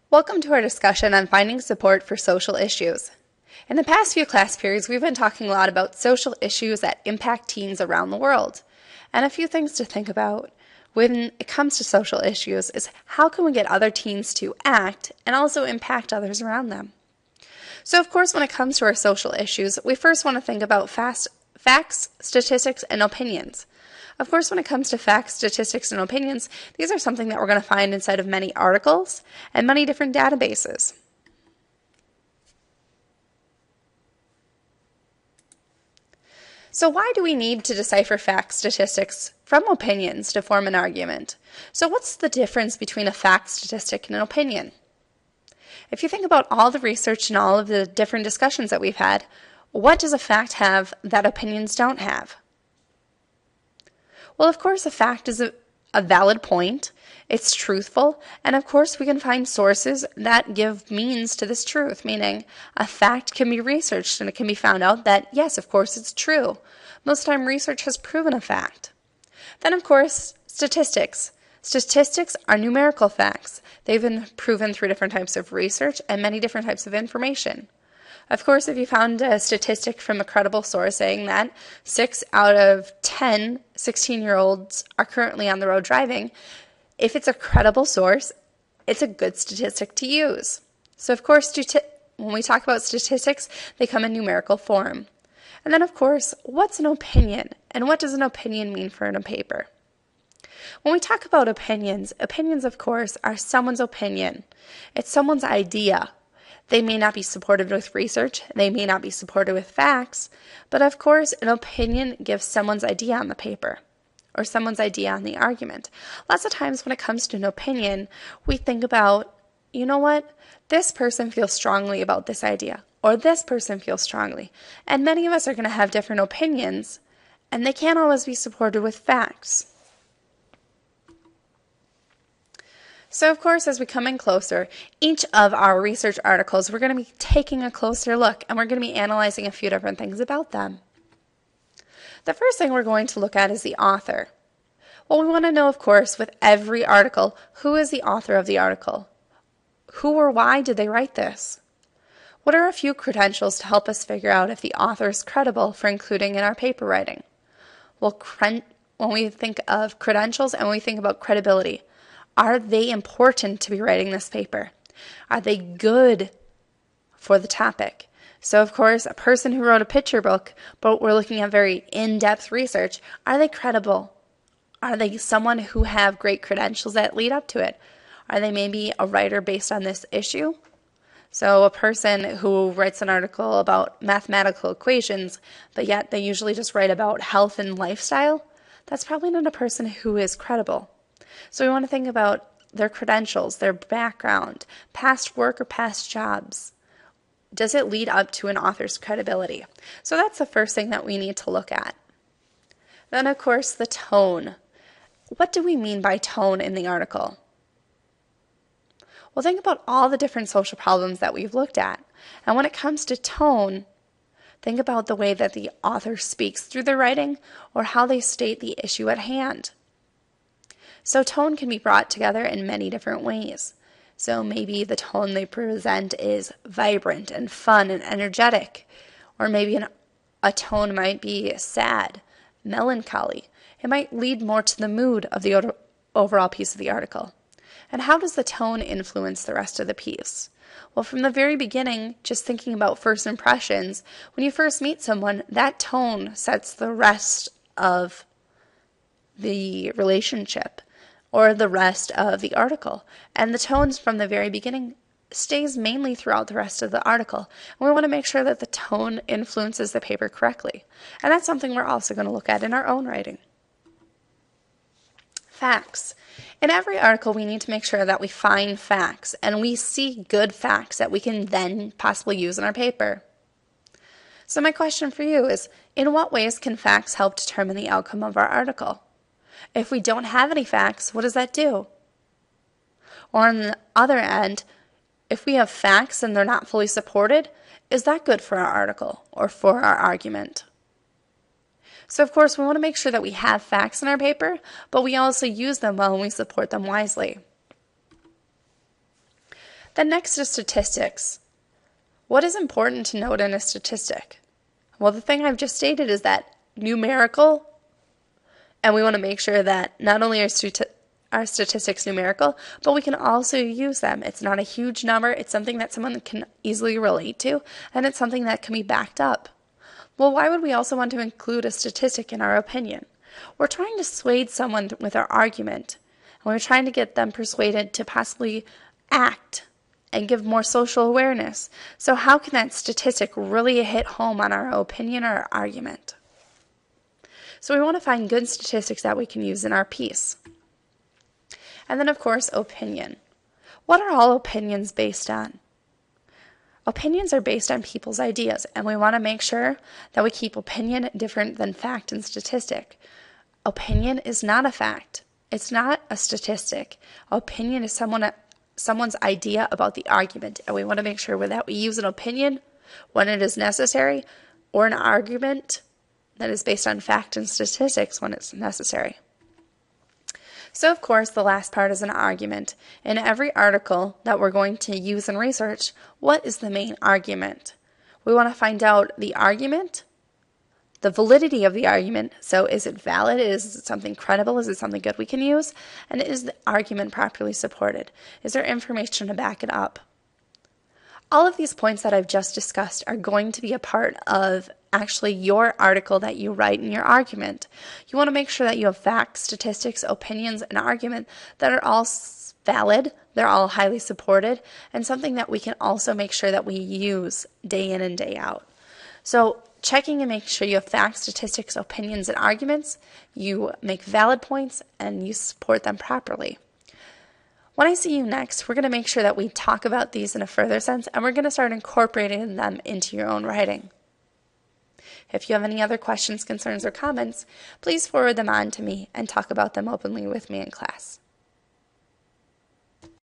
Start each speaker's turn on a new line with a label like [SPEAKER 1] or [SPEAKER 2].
[SPEAKER 1] Welcome to our discussion on finding support for social issues. In the past few class periods, we've been talking a lot about social issues that impact teens around the world. And a few things to think about when it comes to social issues is how can we get other teens to act and also impact others around them? So, of course, when it comes to our social issues, we first want to think about facts, statistics, and opinions. Of course, when it comes to facts, statistics, and opinions, these are something that we're going to find inside of many articles and many different databases. So why do we need to decipher facts, statistics from opinions to form an argument? So what's the difference between a fact, statistic, and an opinion? If you think about all the research and all of the different discussions that we've had, what does a fact have that opinions don't have? Well, of course, a fact is a valid point, it's truthful, and of course we can find sources that give means to this truth, meaning a fact can be researched and it can be found out that, yes, of course, it's true. Most of the time, research has proven a fact. Then, of course, statistics. Statistics are numerical facts. They've been proven through different types of research and many different types of information. Of course, if you found a statistic from a credible source saying that 6 out of 10 16-year-olds are currently on the road driving, if it's a credible source, it's a good statistic to use. So, of course, when we talk about statistics, they come in numerical form. And then, of course, what's an opinion? And what does an opinion mean for a paper? When we talk about opinions, of course, are someone's opinion. It's someone's idea. They may not be supported with research, they may not be supported with facts, but of course, an opinion gives someone's idea on the paper or someone's idea on the argument. Lots of times when it comes to an opinion, we think about, you know what, this person feels strongly about this idea, or this person feels strongly. And many of us are going to have different opinions, and they can't always be supported with facts. So, of course, as we come in closer, each of our research articles, we're going to be taking a closer look, and we're going to be analyzing a few different things about them. The first thing we're going to look at is the author. Well, we want to know, of course, with every article, who is the author of the article? Who or why did they write this? What are a few credentials to help us figure out if the author is credible for including in our paper writing? Well, when we think of credentials and when we think about credibility, are they important to be writing this paper? Are they good for the topic? So, of course, a person who wrote a picture book, but we're looking at very in-depth research, are they credible? Are they someone who have great credentials that lead up to it? Are they maybe a writer based on this issue? So a person who writes an article about mathematical equations, but yet they usually just write about health and lifestyle, that's probably not a person who is credible. So we want to think about their credentials, their background, past work or past jobs. Does it lead up to an author's credibility? So that's the first thing that we need to look at. Then, of course, the tone. What do we mean by tone in the article? Well, think about all the different social problems that we've looked at. And when it comes to tone, think about the way that the author speaks through their writing or how they state the issue at hand. So tone can be brought together in many different ways. So maybe the tone they present is vibrant and fun and energetic. Or maybe a tone might be sad, melancholy. It might lead more to the mood of the overall piece of the article. And how does the tone influence the rest of the piece? Well, from the very beginning, just thinking about first impressions, when you first meet someone, that tone sets the rest of the relationship or the rest of the article. And the tones from the very beginning stays mainly throughout the rest of the article. And we want to make sure that the tone influences the paper correctly. And that's something we're also going to look at in our own writing. Facts. In every article, we need to make sure that we find facts and we see good facts that we can then possibly use in our paper. So my question for you is, in what ways can facts help determine the outcome of our article? If we don't have any facts, what does that do? Or on the other end, if we have facts and they're not fully supported, is that good for our article or for our argument? So, of course, we want to make sure that we have facts in our paper, but we also use them well and we support them wisely. Then next is statistics. What is important to note in a statistic? Well, the thing I've just stated is that numerical, and we want to make sure that not only are statistics numerical, but we can also use them. It's not a huge number, it's something that someone can easily relate to, and it's something that can be backed up. Well, why would we also want to include a statistic in our opinion? We're trying to sway someone with our argument, and we're trying to get them persuaded to possibly act and give more social awareness. So how can that statistic really hit home on our opinion or our argument? So we want to find good statistics that we can use in our piece. And then, of course, opinion. What are all opinions based on? Opinions are based on people's ideas, and we want to make sure that we keep opinion different than fact and statistic. Opinion is not a fact. It's not a statistic. Opinion is someone's idea about the argument, and we want to make sure that we use an opinion when it is necessary, or an argument that is based on fact and statistics when it's necessary. So, of course, the last part is an argument. In every article that we're going to use in research, what is the main argument? We want to find out the argument, the validity of the argument. So is it valid? Is it something credible? Is it something good we can use? And is the argument properly supported? Is there information to back it up? All of these points that I've just discussed are going to be a part of actually your article that you write in your argument. You want to make sure that you have facts, statistics, opinions, and argument that are all valid, they're all highly supported, and something that we can also make sure that we use day in and day out. So checking and making sure you have facts, statistics, opinions, and arguments, you make valid points, and you support them properly. When I see you next, we're going to make sure that we talk about these in a further sense, and we're going to start incorporating them into your own writing. If you have any other questions, concerns, or comments, please forward them on to me and talk about them openly with me in class.